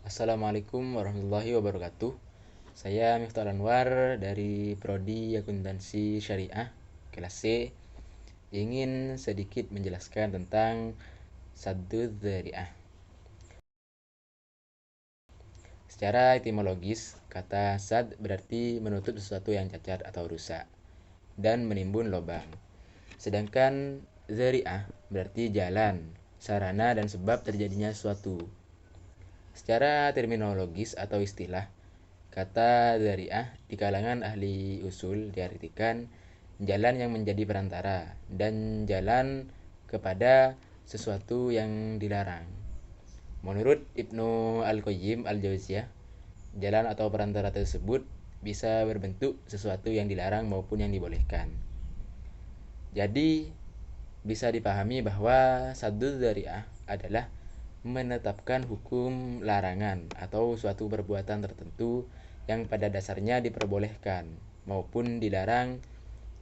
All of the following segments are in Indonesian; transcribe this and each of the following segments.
Assalamualaikum warahmatullahi wabarakatuh. Saya Miftah Anwar dari Prodi Akuntansi Syariah kelas C. Ingin sedikit menjelaskan tentang Sadduz Dzari'ah. Secara etimologis, kata sad berarti menutup sesuatu yang cacat atau rusak dan menimbun lubang. Sedangkan dzari'ah berarti jalan, sarana dan sebab terjadinya sesuatu. Secara terminologis atau istilah, kata dzari'ah di kalangan ahli usul diartikan jalan yang menjadi perantara dan jalan kepada sesuatu yang dilarang. Menurut Ibnu Al-Qayyim Al-Jauziyah, jalan atau perantara tersebut bisa berbentuk sesuatu yang dilarang maupun yang dibolehkan. Jadi, bisa dipahami bahwa sadduz dzari'ah adalah menetapkan hukum larangan atau suatu perbuatan tertentu yang pada dasarnya diperbolehkan maupun dilarang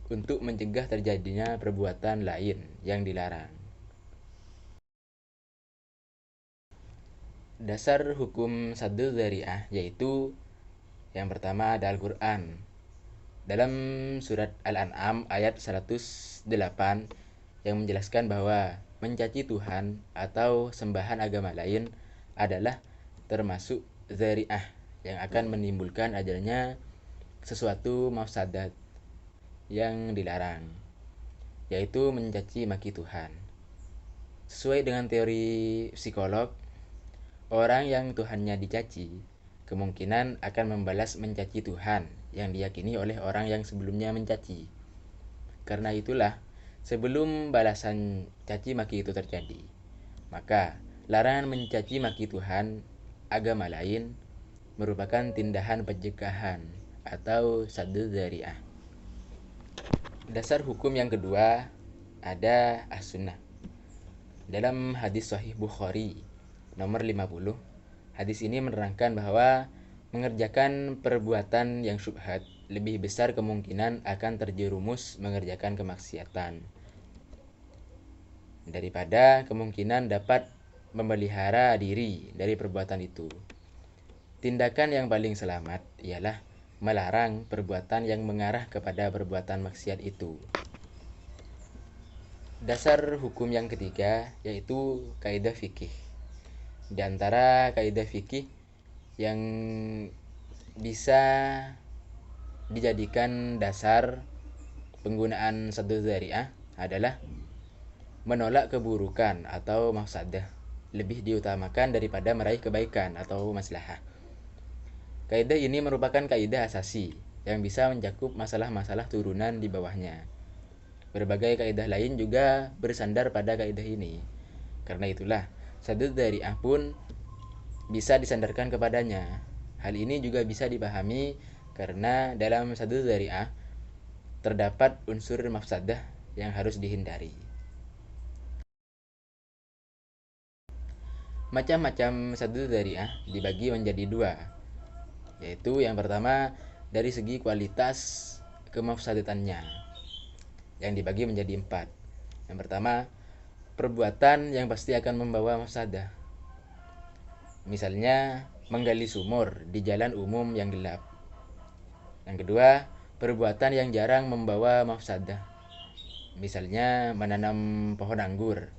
untuk mencegah terjadinya perbuatan lain yang dilarang. Dasar hukum sadduz dzari'ah yaitu yang pertama ada Al-Quran. Dalam surat Al-An'am ayat 108 yang menjelaskan bahwa mencaci Tuhan atau sembahan agama lain adalah termasuk dzari'ah yang akan menimbulkan adanya sesuatu mafsadat yang dilarang, yaitu mencaci maki Tuhan. Sesuai dengan teori psikolog, orang yang Tuhannya dicaci kemungkinan akan membalas mencaci Tuhan yang diyakini oleh orang yang sebelumnya mencaci. Karena itulah, sebelum balasan caci maki itu terjadi, maka larangan mencaci maki Tuhan, agama lain, merupakan tindakan pencegahan atau sadduz dzari'ah. Dasar hukum yang kedua ada as-sunnah. Dalam hadis Sahih Bukhari nomor 50, hadis ini menerangkan bahwa mengerjakan perbuatan yang syubhat lebih besar kemungkinan akan terjerumus mengerjakan kemaksiatan daripada kemungkinan dapat memelihara diri dari perbuatan itu. Tindakan yang paling selamat ialah melarang perbuatan yang mengarah kepada perbuatan maksiat itu. Dasar hukum yang ketiga yaitu kaidah fikih. Di antara kaidah fikih yang bisa dijadikan dasar penggunaan sadduz dzari'ah adalah menolak keburukan atau mafsadah lebih diutamakan daripada meraih kebaikan atau maslahah. Kaidah ini merupakan kaidah asasi yang bisa mencakup masalah-masalah turunan di bawahnya. Berbagai kaidah lain juga bersandar pada kaidah ini. Karena itulah, sadduz dzari'ah pun bisa disandarkan kepadanya. Hal ini juga bisa dipahami karena dalam sadduz dzari'ah terdapat unsur mafsadah yang harus dihindari. Macam-macam sadduz dzari'ah dibagi menjadi dua, yaitu yang pertama dari segi kualitas kemafsadatannya yang dibagi menjadi 4. Yang pertama, perbuatan yang pasti akan membawa mafsadah. Misalnya, menggali sumur di jalan umum yang gelap. Yang kedua, perbuatan yang jarang membawa mafsadah. Misalnya, menanam pohon anggur.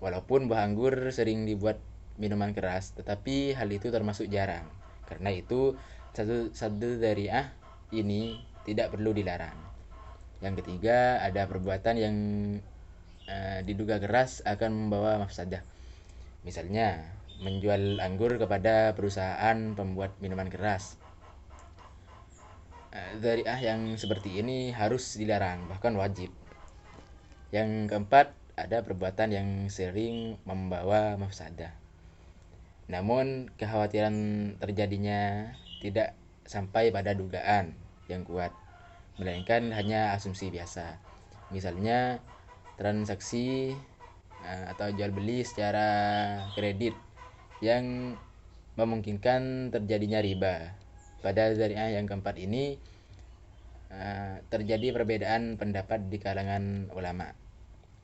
Walaupun buah anggur sering dibuat minuman keras, tetapi hal itu termasuk jarang. Karena itu, sadduz dzari'ah ini tidak perlu dilarang. Yang ketiga, ada perbuatan yang diduga keras akan membawa mafsadah. Misalnya, menjual anggur kepada perusahaan pembuat minuman keras. Dzari'ah yang seperti ini harus dilarang, bahkan wajib. Yang keempat, ada perbuatan yang sering membawa mafsadah. Namun, kekhawatiran terjadinya tidak sampai pada dugaan yang kuat, melainkan hanya asumsi biasa. Misalnya, transaksi atau jual beli secara kredit yang memungkinkan terjadinya riba. Pada dzari'ah yang keempat ini terjadi perbedaan pendapat di kalangan ulama.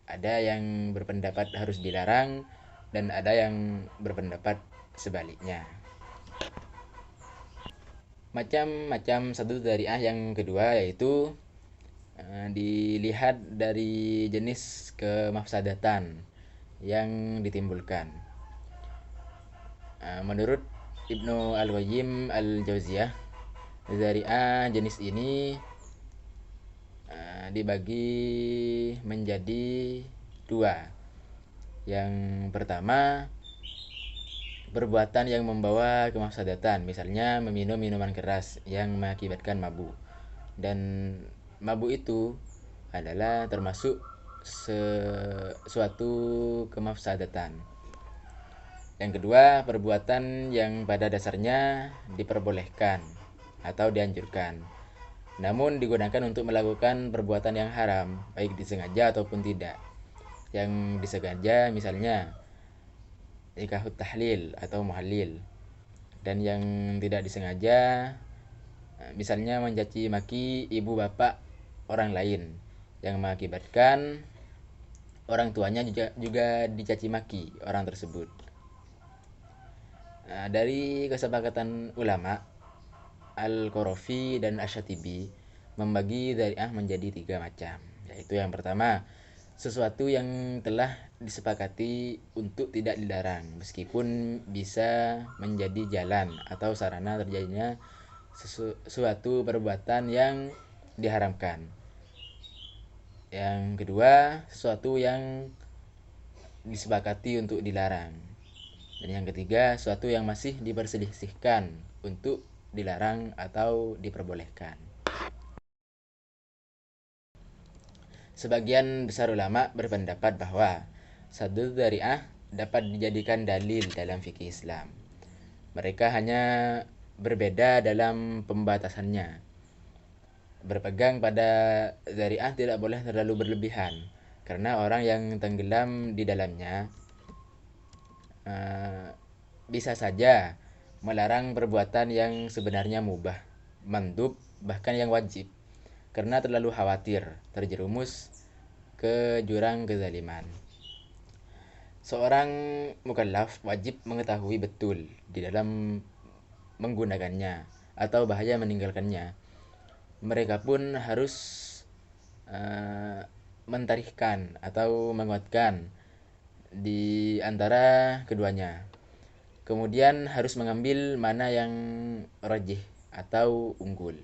Ada yang berpendapat harus dilarang dan ada yang berpendapat sebaliknya. Macam-macam saddu dzari'ah yang kedua yaitu dilihat dari jenis kemafsadatan yang ditimbulkan. Menurut Ibnu Al-Qayyim Al-Jauziyah, dzari'ah jenis ini dibagi menjadi dua. Yang pertama, perbuatan yang membawa kemafsadatan, misalnya meminum minuman keras yang mengakibatkan mabuk. Dan mabuk itu adalah termasuk suatu kemafsadatan. Yang kedua, perbuatan yang pada dasarnya diperbolehkan atau dianjurkan, namun digunakan untuk melakukan perbuatan yang haram, baik disengaja ataupun tidak. Yang disengaja misalnya nikahut tahlil atau muhallil, dan yang tidak disengaja misalnya mencaci maki ibu bapak orang lain yang mengakibatkan orang tuanya juga dicaci maki orang tersebut. Dari kesepakatan ulama, Al-Qarafi dan Asy-Syatibi membagi dzari'ah menjadi 3 macam, yaitu yang pertama, sesuatu yang telah disepakati untuk tidak dilarang meskipun bisa menjadi jalan atau sarana terjadinya suatu perbuatan yang diharamkan. Yang kedua, sesuatu yang disepakati untuk dilarang. Dan yang ketiga, sesuatu yang masih diperselisihkan untuk dilarang atau diperbolehkan. Sebagian besar ulama berpendapat bahwa saddu dzari'ah dapat dijadikan dalil dalam fikih Islam. Mereka hanya berbeda dalam pembatasannya. Berpegang pada dzari'ah tidak boleh terlalu berlebihan, karena orang yang tenggelam di dalamnya bisa saja melarang perbuatan yang sebenarnya mubah, mandub, bahkan yang wajib, karena terlalu khawatir terjerumus ke jurang kezaliman. Seorang mukallaf wajib mengetahui betul di dalam menggunakannya atau bahaya meninggalkannya. Mereka pun harus mentarikhkan atau menguatkan di antara keduanya. Kemudian harus mengambil mana yang rajih atau unggul.